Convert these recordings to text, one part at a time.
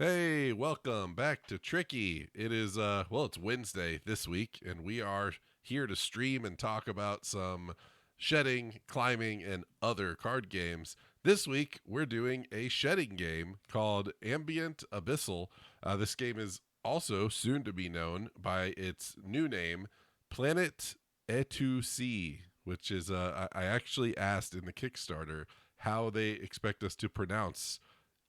Hey, welcome back to Tricky. It is it's Wednesday this week and we are here to stream and talk about some shedding, climbing and other card games. This week we're doing a shedding game called Ambient Abissal. This game is also soon to be known by its new name, Planet Etu, which is I actually asked in the Kickstarter how they expect us to pronounce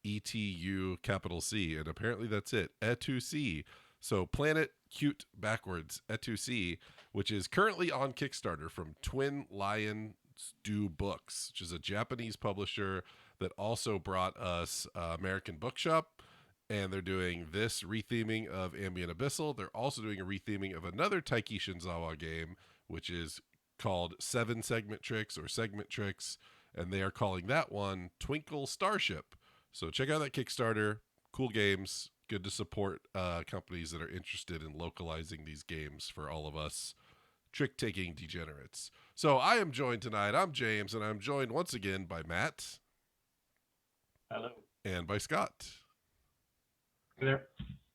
ETU capital C, and apparently that's it. Etu. So Planet Cute backwards Etu, which is currently on Kickstarter from Twin Lion Do Books, which is a Japanese publisher that also brought us American Bookshop. And they're doing this retheming of Ambient Abyssal. They're also doing a retheming of another Taiki Shinzawa game, which is called Seven Segment Tricks or Segment Tricks. And they are calling that one Twinkle Starship. So check out that Kickstarter. Cool games. Good to support companies that are interested in localizing these games for all of us trick-taking degenerates. So I am joined tonight. I'm James, and I'm joined once again by Matt. Hello. And by Scott. Hey there.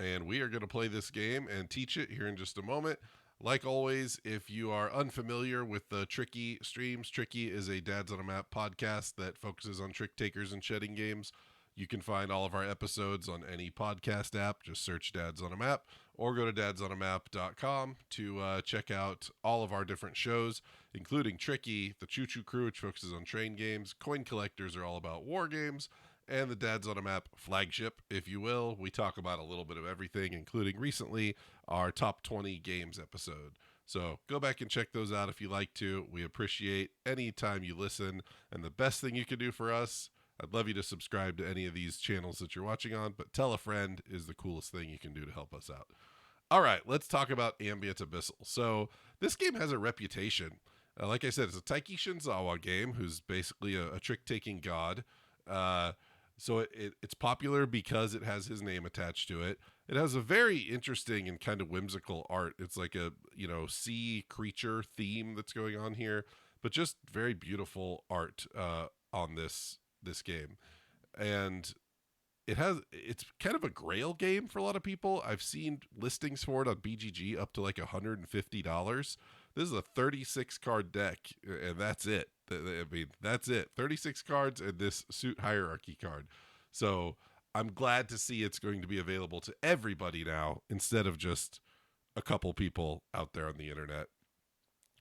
And we are going to play this game and teach it here in just a moment. Like always, if you are unfamiliar with the Tricky streams, Tricky is a Dads on a Map podcast that focuses on trick takers and shedding games. You can find all of our episodes on any podcast app. Just search Dads on a Map or go to dadsonamap.com to check out all of our different shows, including Tricky, the Choo Choo Crew, which focuses on train games. Coin Collectors are all about war games. And the Dads on a Map flagship, if you will. We talk about a little bit of everything, including recently our top 20 games episode. So go back and check those out if you like to. We appreciate any time you listen. And the best thing you can do for us, I'd love you to subscribe to any of these channels that you're watching on, but tell a friend is the coolest thing you can do to help us out. All right, let's talk about Ambient Abyssal. So this game has a reputation. Like I said, it's a Taiki Shinzawa game who's basically a trick-taking god. So it's popular because it has his name attached to it. It has a very interesting and kind of whimsical art. It's like a, sea creature theme that's going on here, but just very beautiful art on this game. And it's kind of a grail game for a lot of people. I've seen listings for it on BGG up to like $150. This is a 36 card deck, and that's it. I mean, that's it. 36 cards and this suit hierarchy card. So I'm glad to see it's going to be available to everybody now instead of just a couple people out there on the internet.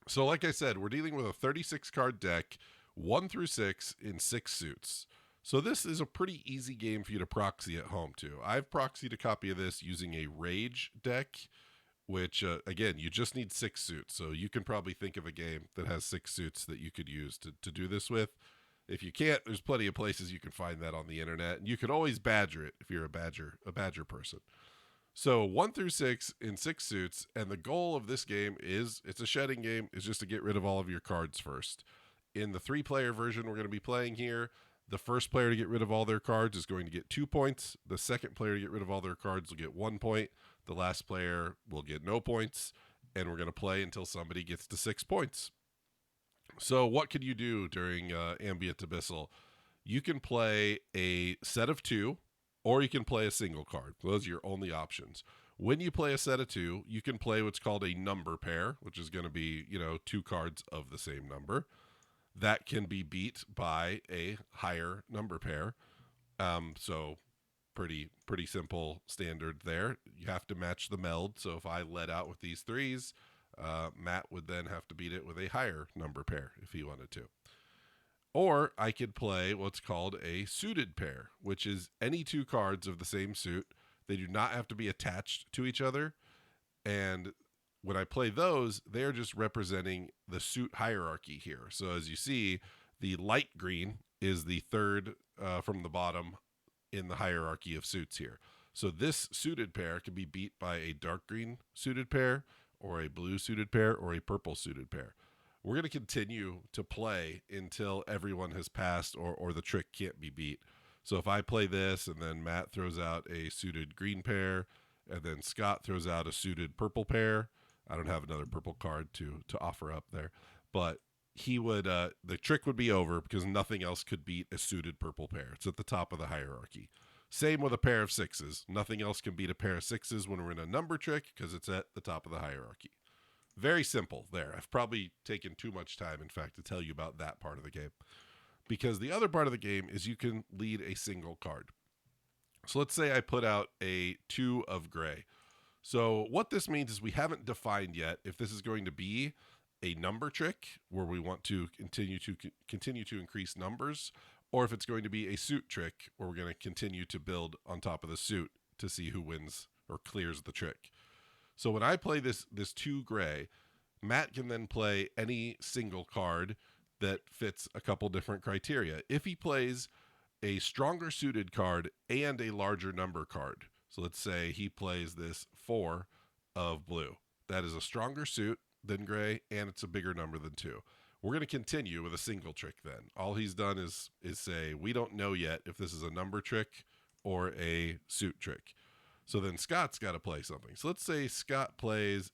So like I said, we're dealing with a 36 card deck, 1 through 6 in 6 suits. So this is a pretty easy game for you to proxy at home too. I've proxied a copy of this using a Rage deck, which, again, you just need 6 suits. So you can probably think of a game that has 6 suits that you could use to do this with. If you can't, there's plenty of places you can find that on the internet. And you can always badger it if you're a badger person. So 1 through 6 in 6 suits. And the goal of this game is, it's a shedding game, is just to get rid of all of your cards first. In the 3-player version we're going to be playing here, the first player to get rid of all their cards is going to get 2 points. The second player to get rid of all their cards will get 1 point. The last player will get no points. And we're going to play until somebody gets to 6 points. So what can you do during Ambient Abyssal? You can play a set of 2, or you can play a single card. Those are your only options. When you play a set of 2, you can play what's called a number pair, which is going to be, 2 cards of the same number. That can be beat by a higher number pair. So pretty simple standard there. You have to match the meld. So if I led out with these 3s, Matt would then have to beat it with a higher number pair if he wanted to. Or I could play what's called a suited pair, which is any 2 cards of the same suit. They do not have to be attached to each other. And when I play those, they're just representing the suit hierarchy here. So as you see, the light green is the 3rd from the bottom in the hierarchy of suits here. So this suited pair can be beat by a dark green suited pair, or a blue suited pair, or a purple suited pair. We're going to continue to play until everyone has passed or the trick can't be beat. So if I play this and then Matt throws out a suited green pair and then Scott throws out a suited purple pair, I don't have another purple card to offer up there, but he would the trick would be over because nothing else could beat a suited purple pair. It's at the top of the hierarchy. Same with a pair of sixes. Nothing else can beat a pair of sixes when we're in a number trick because it's at the top of the hierarchy. Very simple there. I've probably taken too much time, in fact, to tell you about that part of the game. Because the other part of the game is you can lead a single card. So let's say I put out a 2 of gray. So what this means is we haven't defined yet if this is going to be a number trick where we want to continue to increase numbers, or if it's going to be a suit trick where we're going to continue to build on top of the suit to see who wins or clears the trick. So when I play this 2 gray, Matt can then play any single card that fits a couple different criteria. If he plays a stronger suited card and a larger number card, so let's say he plays this 4 of blue. That is a stronger suit than gray, and it's a bigger number than 2. We're going to continue with a single trick then. All he's done is say, we don't know yet if this is a number trick or a suit trick. So then Scott's got to play something. So let's say Scott plays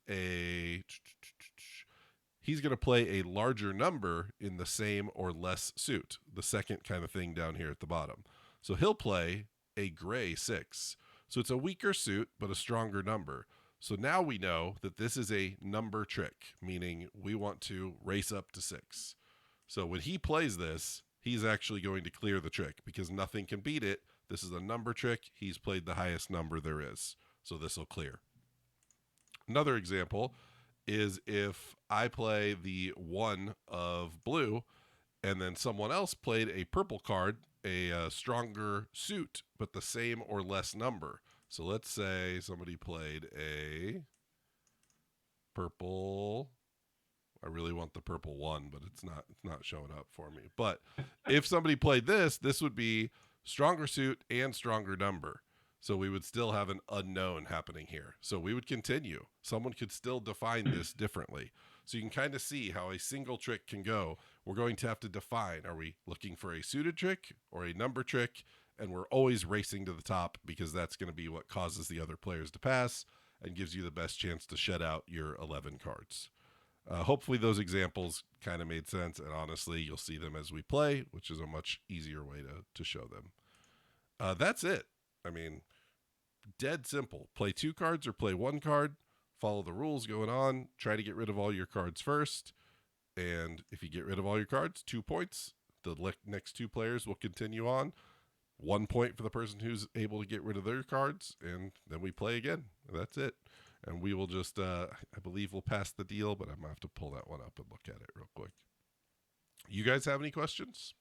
he's going to play a larger number in the same or less suit, the second kind of thing down here at the bottom. So he'll play a gray 6. So it's a weaker suit, but a stronger number. So now we know that this is a number trick, meaning we want to race up to 6. So when he plays this, he's actually going to clear the trick because nothing can beat it. This is a number trick. He's played the highest number there is. So this will clear. Another example is if I play the 1 of blue and then someone else played a purple card, a stronger suit, but the same or less number. So let's say somebody played a purple. I really want the purple 1, but it's not showing up for me. But if somebody played this would be stronger suit and stronger number. So we would still have an unknown happening here. So we would continue. Someone could still define this differently. So you can kind of see how a single trick can go. We're going to have to define, are we looking for a suited trick or a number trick? And we're always racing to the top because that's going to be what causes the other players to pass and gives you the best chance to shed out your 11 cards. Hopefully those examples kind of made sense, and honestly, you'll see them as we play, which is a much easier way to show them. That's it. I mean, dead simple. Play 2 cards or play 1 card. Follow the rules going on. Try to get rid of all your cards first. And if you get rid of all your cards, 2 points. The next 2 players will continue on. 1 point for the person who's able to get rid of their cards. And then we play again. That's it. And we will just, I believe we'll pass the deal, but I'm going to have to pull that one up and look at it real quick. You guys have any questions?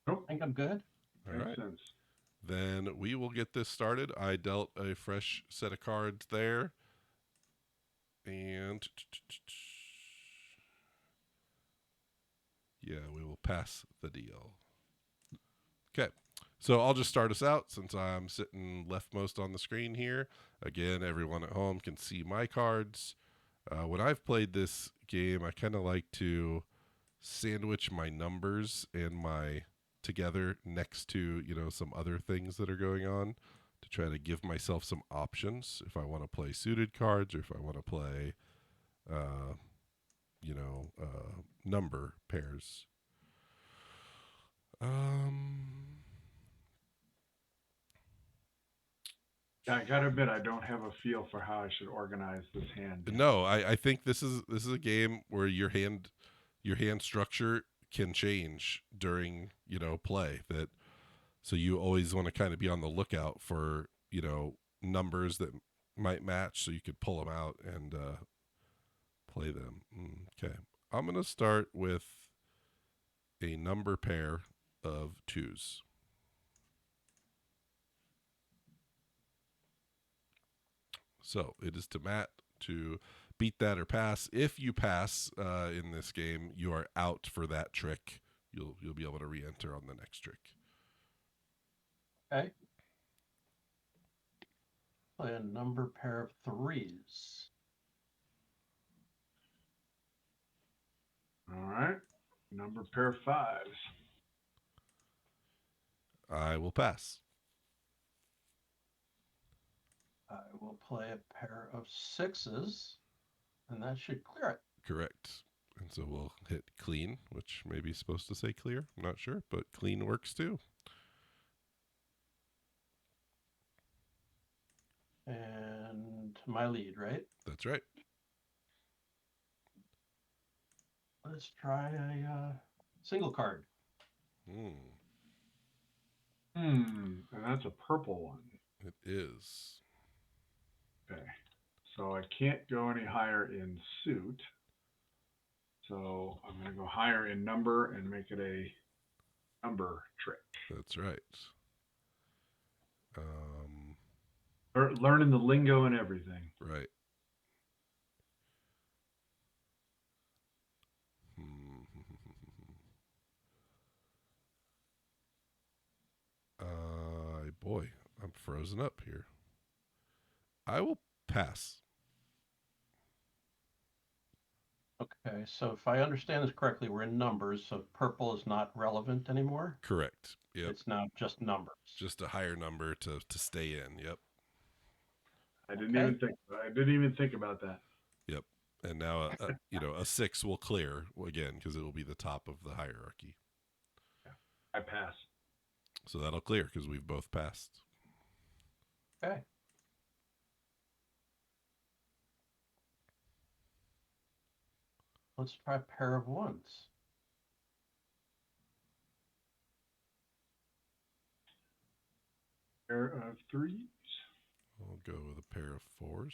Nope, I think I'm good. All right. Then we will get this started. I dealt a fresh set of cards there. And yeah, we will pass the deal. Okay. So I'll just start us out since I'm sitting leftmost on the screen here. Again, everyone at home can see my cards. When I've played this game, I kind of like to sandwich my numbers and my together next to, some other things that are going on to try to give myself some options if I want to play suited cards or if I want to play, number pairs. I gotta admit, I don't have a feel for how I should organize this hand. No, I think this is a game where your hand structure can change during play. So you always want to kind of be on the lookout for numbers that might match, so you could pull them out and play them. Okay, I'm gonna start with a number pair of 2s. So it is to Matt to beat that or pass. If you pass in this game, you are out for that trick. You'll be able to re-enter on the next trick. Okay. Play a number pair of 3s. All right. Number pair of 5s. I will pass. I will play a pair of 6s, and that should clear it. Correct. And so we'll hit clean, which may be supposed to say clear. I'm not sure, but clean works too. And my lead, right? That's right. Let's try a single card. Hmm. And that's a purple one. It is. Okay. So I can't go any higher in suit. So I'm going to go higher in number and make it a number trick. That's right. Learning the lingo and everything. Right. Hmm. Boy, I'm frozen up here. I will pass. Okay, so if I understand this correctly, we're in numbers, so purple is not relevant anymore. Correct. Yep. It's now just numbers. Just a higher number to stay in. Yep. I didn't even think about that. Yep. And now a 6 will clear again because it will be the top of the hierarchy. I pass. So that'll clear because we've both passed. Okay. Let's try a pair of ones. Pair of threes. I'll go with a pair of 4s.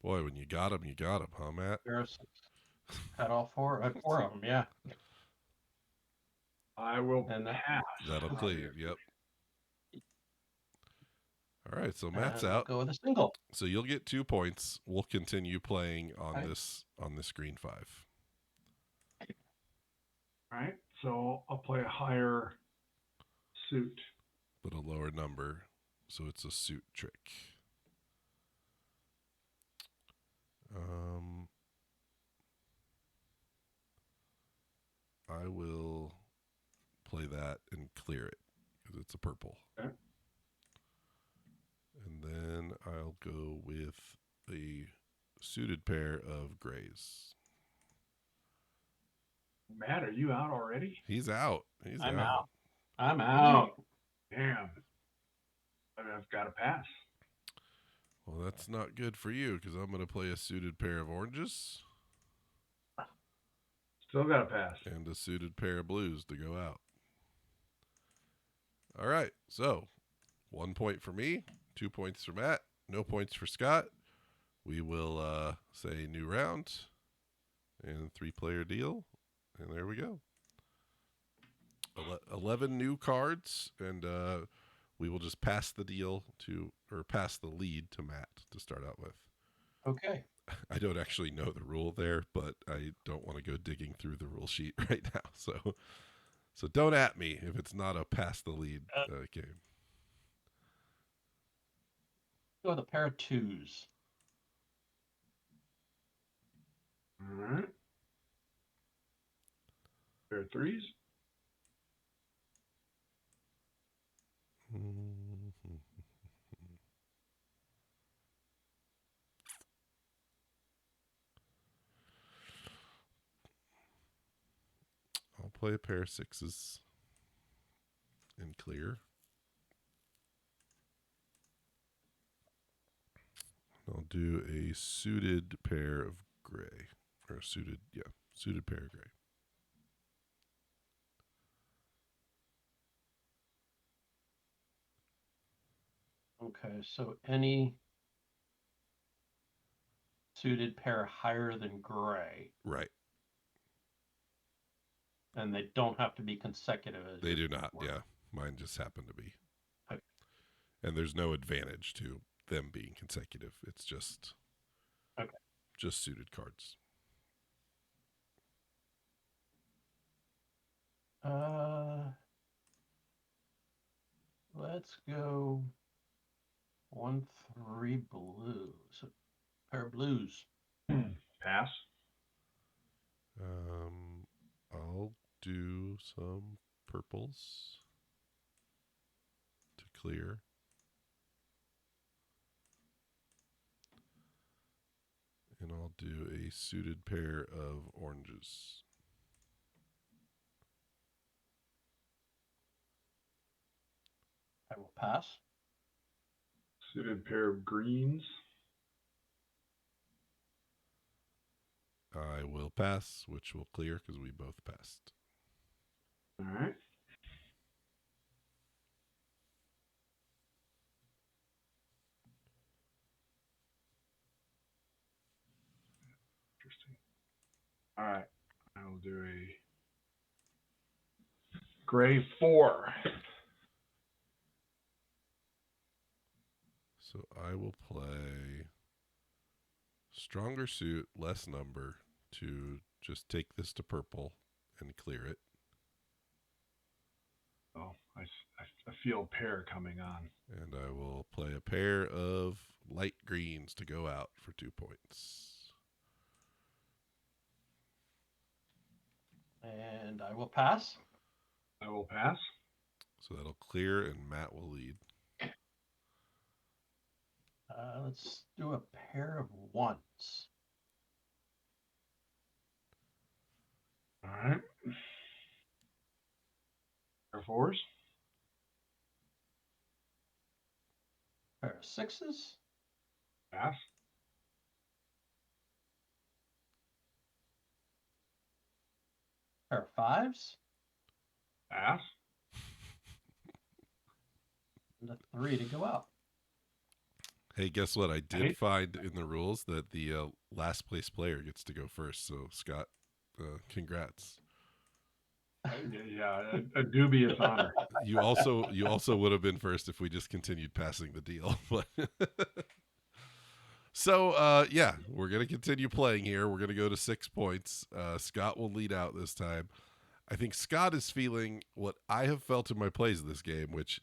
Boy, when you got them, huh, Matt? Pair of 6. Cut all four of them, yeah. I will And pass. That'll clear. Yep. All right, so Matt's we'll out. go with a single. So you'll get 2 points. We'll continue playing on Okay. this green 5. All right. So I'll play a higher suit. But a lower number, so it's a suit trick. I will play that and clear it because it's a purple. Okay. And then I'll go with a suited pair of grays. Matt, are you out already? He's out. I'm out. Damn. I've got to pass. Well, that's not good for you because I'm going to play a suited pair of oranges. Still got to pass. And a suited pair of blues to go out. All right, so 1 point for me, 2 points for Matt, no points for Scott. We will say new round and 3-player deal, and there we go. 11 new cards, and we will just pass the lead to Matt to start out with. Okay. I don't actually know the rule there, but I don't want to go digging through the rule sheet right now. So don't at me if it's not a pass the lead game. Go with a pair of 2s. All right. Pair of threes. I'll play a pair of 6s and clear. I'll do a suited pair of gray. Or suited pair of gray. Okay, so any suited pair higher than gray. Right. And they don't have to be consecutive. They do not, yeah. Mine just happen to be. Okay. And there's no advantage to them being consecutive. It's just suited cards. Let's go 1-3 blues. A pair of blues. Pass. I'll do some purples to clear. And I'll do a suited pair of oranges. will pass. Suited pair of greens. I will pass, which will clear because we both passed. All right. Interesting. All right. I will do a gray 4. So I will play stronger suit, less number to just take this to purple and clear it. Oh, I feel pair coming on. And I will play a pair of light greens to go out for 2 points. And I will pass. I will pass. So that'll clear and Matt will lead. Let's do a pair of ones. All right. Pair of 4s. Pair of 6s. Pass. Pair of 5s. Pass. And a 3 to go out. Hey, guess what? I did Right. find in the rules that the last place player gets to go first. So, Scott, congrats. Yeah, a dubious honor. You also would have been first if we just continued passing the deal. So, yeah, we're going to continue playing here. We're going to go to 6 points. Scott will lead out this time. I think Scott is feeling what I have felt in my plays of this game, which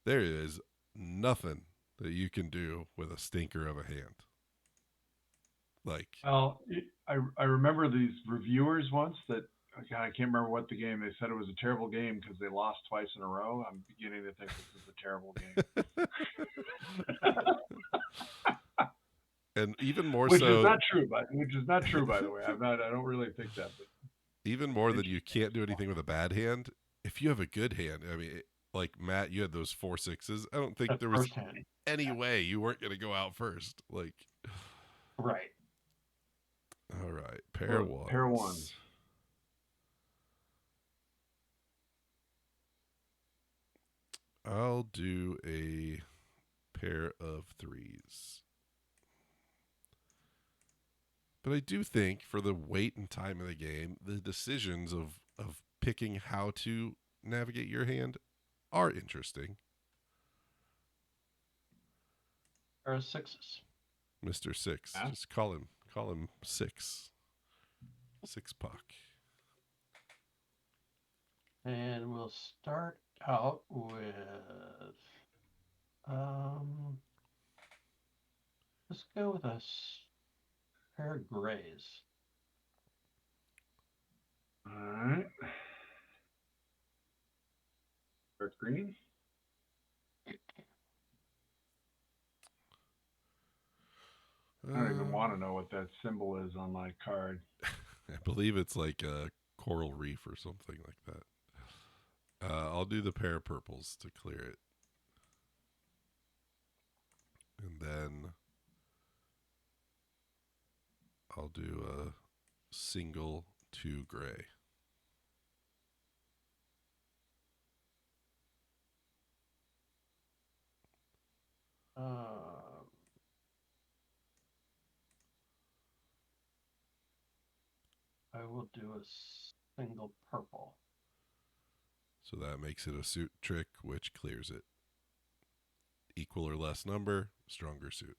there is nothing that you can do with a stinker of a hand. Like, Well, I remember these reviewers once that, God, I can't remember what the game. They said it was a terrible game because they lost twice in a row. I'm beginning to think this is a terrible game. and even more Which so, is not true, by the way. I don't really think that. But even more than you can't do anything with a bad hand. If you have a good hand, I mean, like Matt, you had those 4 6s. I don't think The there was first hand. any way you weren't going to go out first. Like, Right. all right, pair ones. Pair ones. I'll do a pair of 3s. But I do think for the weight and time of the game, the decisions of picking how to navigate your hand are interesting. Pair of 6s. Mr. 6. Yeah. Just call him 6. 6 puck. And we'll start out with let's go with a pair of grays. All right. Pair of green. I don't even want to know what that symbol is on my card. I believe it's like a coral reef or something like that. I'll do the pair of purples to clear it. And then I'll do a single 2 gray. I will do a single purple. So that makes it a suit trick, which clears it. Equal or less number, stronger suit.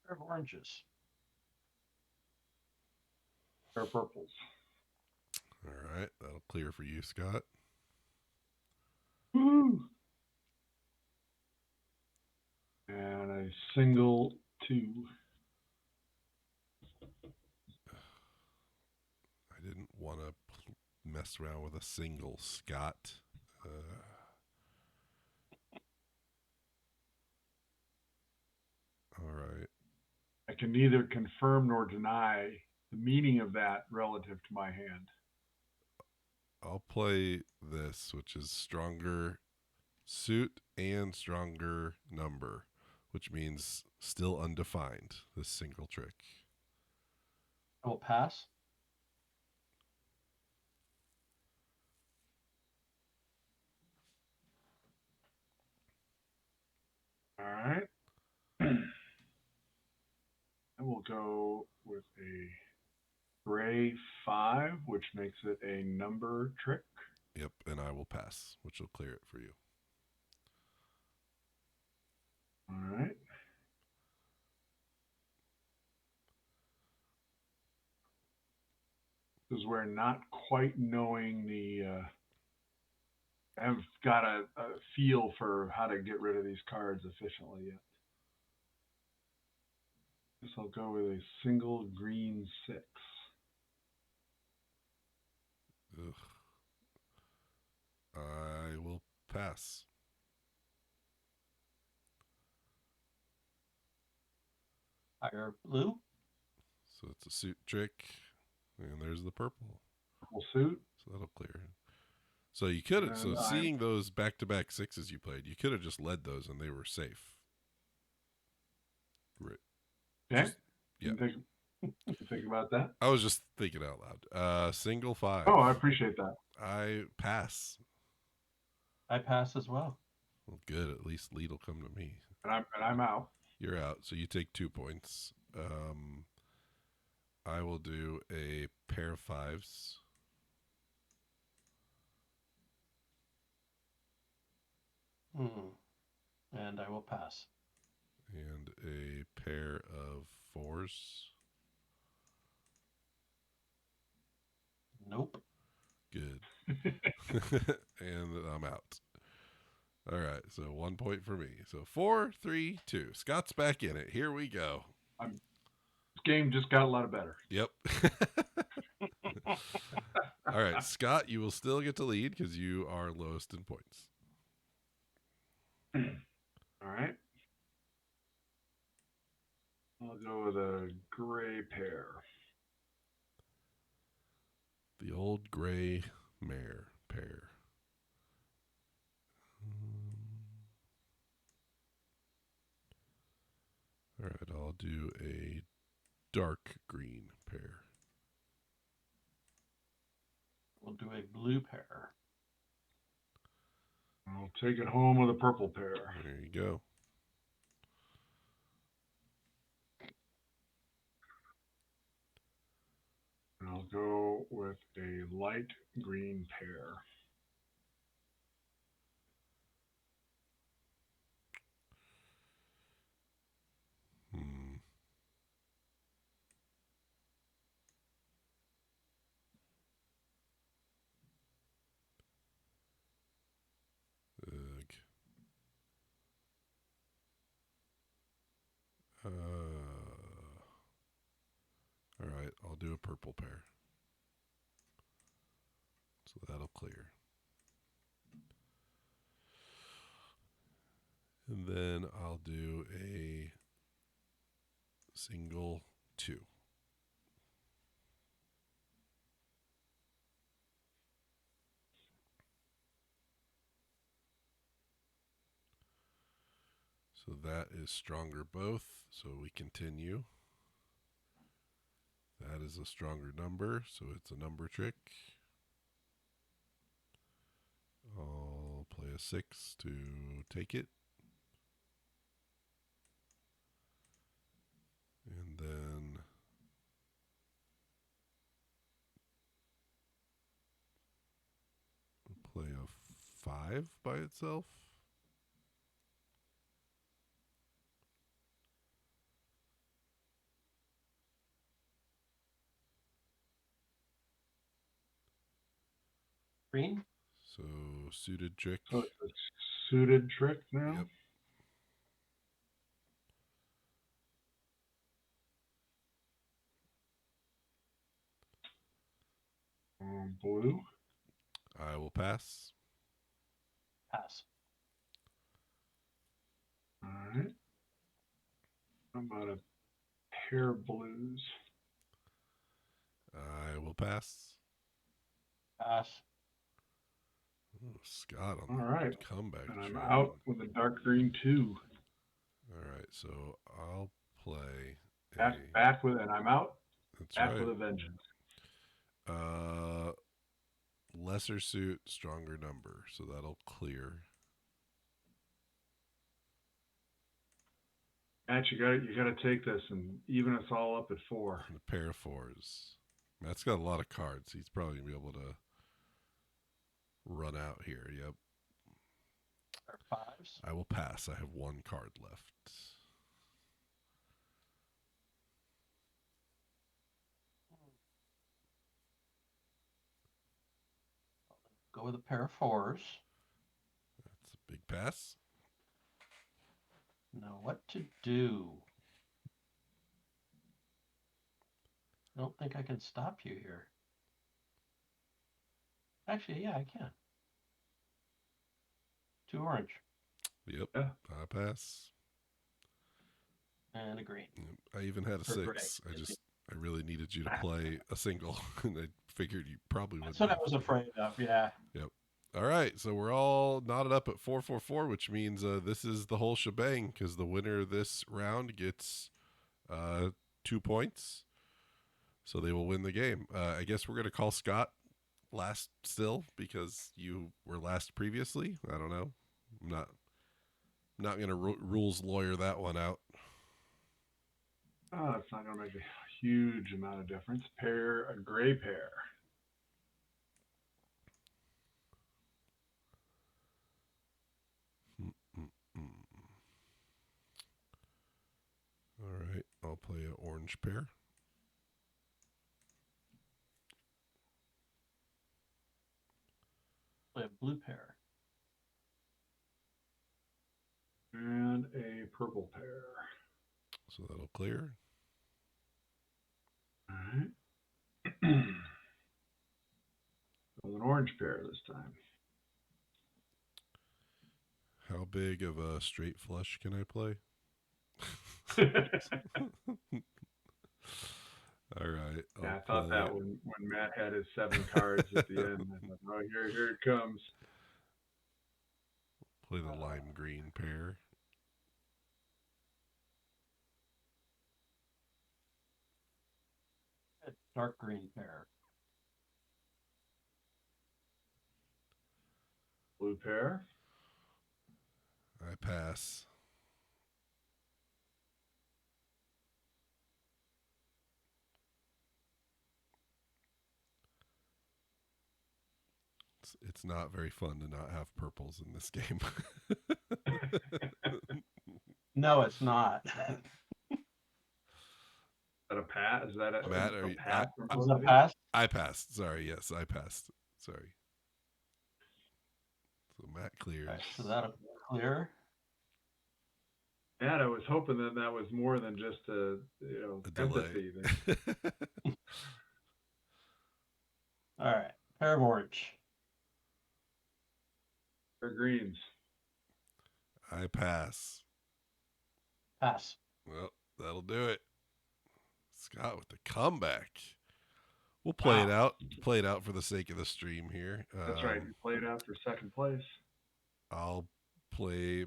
Pair of oranges. Pair of purples. All right, that'll clear for you, Scott. Woo! And a single 2. I didn't want to mess around with a single, Scott. All right. I can neither confirm nor deny the meaning of that relative to my hand. I'll play this, which is stronger suit and stronger number, which means still undefined, this single trick. I will pass. All right. I will go with a gray 5, which makes it a number trick. Yep, and I will pass, which will clear it for you. All right. This is where not quite knowing I haven't got a feel for how to get rid of these cards efficiently yet. Guess I'll go with a single green 6. Ugh. I will pass. Higher blue. So it's a suit trick, and there's the purple. Purple suit. So that'll clear it. So you could have, And seeing those back-to-back 6s you played, you could have just led those and they were safe. Right. Okay. Just, yeah. Think about that. I was just thinking out loud. Single 5. Oh, I appreciate that. I pass. I pass as well. Well, good. At least lead will come to me. And I'm out. You're out, so you take 2 points. I will do a pair of 5s. And I will pass. And a pair of 4s. Nope. Good. And I'm out. All right, so 1 point for me. So 4, 3, 2. Scott's back in it. Here we go. This game just got a lot better. Yep. All right, Scott, you will still get to lead because you are lowest in points. All right. I'll go with a gray pair. The old gray mare pair. All right, I'll do a dark green pair. We'll do a blue pair. I'll take it home with a purple pair. There you go. And I'll go with a light green pair. Ugh. All right, I'll do a purple pair. So that'll clear. And then I'll do a single 2. So that is stronger both. So we continue. That is a stronger number, so it's a number trick. I'll play a 6 to take it. And then play a 5 by itself. Green? So suited trick. So it's a suited trick now? Yep. Blue. I will pass. Pass. All right. How about a pair of blues? I will pass. Pass. Ooh, Scott on All the right. comeback And I'm train. out with a dark green 2. All right, so I'll play Back with, and I'm out. That's Back with right. a vengeance. Lesser suit, stronger number, so that'll clear. Matt, you got to take this and even us all up at 4. And a pair of 4s. Matt's got a lot of cards. He's probably gonna be able to run out here. Yep. Or 5s. I will pass. I have 1 card left. Go with a pair of 4s. That's a big pass. Now what to do? I don't think I can stop you here. Actually, yeah, I can. 2 orange. Yep. Yeah. I pass. And a green. Yep. I even had a 6. I really needed you to play a single, and I figured you probably would. That's what I was afraid of. Yeah. Yep. All right, so we're all knotted up at 444, which means this is the whole shebang because the winner of this round gets 2 points, so they will win the game. I guess we're gonna call Scott last still because you were last previously. I don't know. I'm not gonna rules lawyer that one out. Oh, it's not going to make a huge amount of difference. A gray pair. All right, I'll play an orange pair. Play a blue pair. And a purple pair. So that'll clear. All right. With an orange pair this time. How big of a straight flush can I play? All right. Yeah, I thought that when Matt had his 7 cards at the end. I thought, oh, here it comes. Play the lime green pair. A dark green pair. Blue pair. I pass. It's not very fun to not have purples in this game. No, it's not. Is that a pass? Is that a Matt, a pass? Was that a pass? I passed. Sorry. Yes, I passed. Sorry. So Matt clears. Right, so that'll clear. Matt, I was hoping that was more than just a empathy. All right, pair of orange. Or greens. I pass. Pass. Well, that'll do it. Scott with the comeback. We'll play it out. Play it out for the sake of the stream here. That's right. You played out for second place. I'll play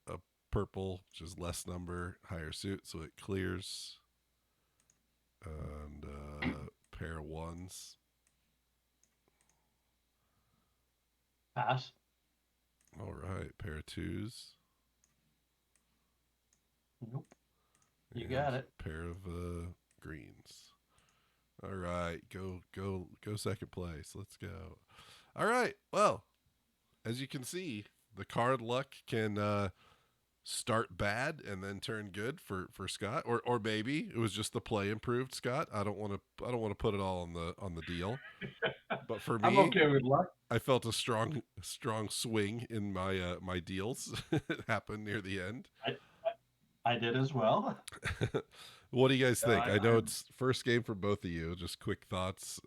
a purple, which is less number, higher suit, so it clears. And pair of 1s. Pass. All right, pair of 2s. Nope. You got it. Pair of greens. All right, go second place. Let's go. All right. Well, as you can see, the card luck can start bad and then turn good for Scott, or maybe it was just the play improved Scott. I don't want to put it all on the deal. But for me, I'm okay with luck. I felt a strong swing in my my deals. It happened near the end. I did as well. What do you guys think? I know it's first game for both of you. Just quick thoughts,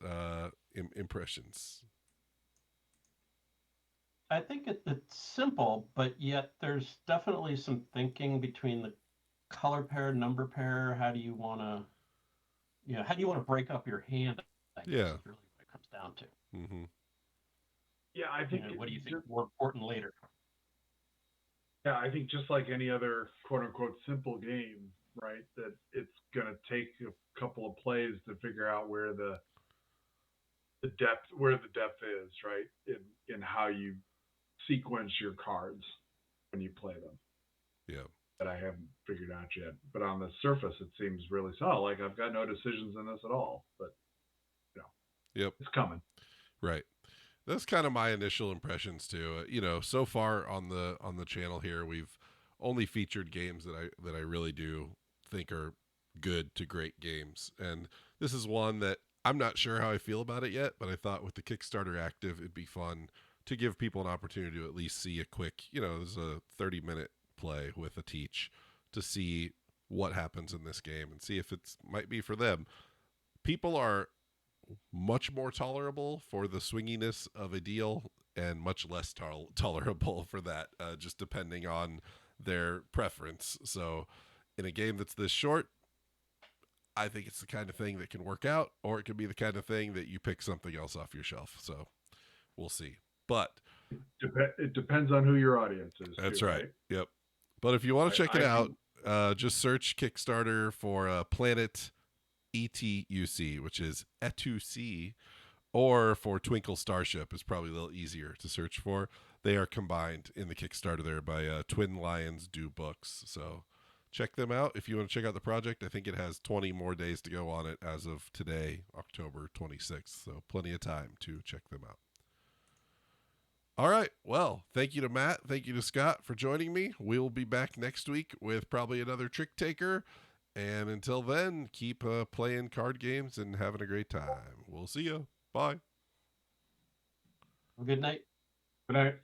impressions. I think it's simple, but yet there's definitely some thinking between the color pair, number pair. How do you want to, how do you want to break up your hand? I guess Yeah. is really what it comes down to. Mm-hmm. Yeah, I think. What do you think is more important later? Yeah, I think just like any other quote unquote simple game, right? That it's gonna take a couple of plays to figure out where the depth is, right? In how you sequence your cards when you play them. Yeah. That I haven't figured out yet. But on the surface, it seems really solid. Like I've got no decisions in this at all. But Yep. it's coming. Right. That's kind of my initial impressions too. So far on the channel here, we've only featured games that I really do think are good to great games, and this is one that I'm not sure how I feel about it yet. But I thought with the Kickstarter active, it'd be fun to give people an opportunity to at least see a quick, there's a 30-minute play with a teach to see what happens in this game and see if it's might be for them. People are much more tolerable for the swinginess of a deal and much less tolerable for that, just depending on their preference. So, in a game that's this short, I think it's the kind of thing that can work out, or it can be the kind of thing that you pick something else off your shelf. So, we'll see. But It depends on who your audience is. that's too, right. Yep. But if you want to check it out, just search Kickstarter for Planet ETUC, which is ETUC, or for Twinkle Starship is probably a little easier to search for. They are combined in the Kickstarter there by Twin Lions Do Books. So check them out if you want to check out the project. I think it has 20 more days to go on it as of today, October 26th. So plenty of time to check them out. All right. Well, thank you to Matt. Thank you to Scott for joining me. We'll be back next week with probably another trick taker. And until then, keep playing card games and having a great time. We'll see you. Bye. Good night. Good night.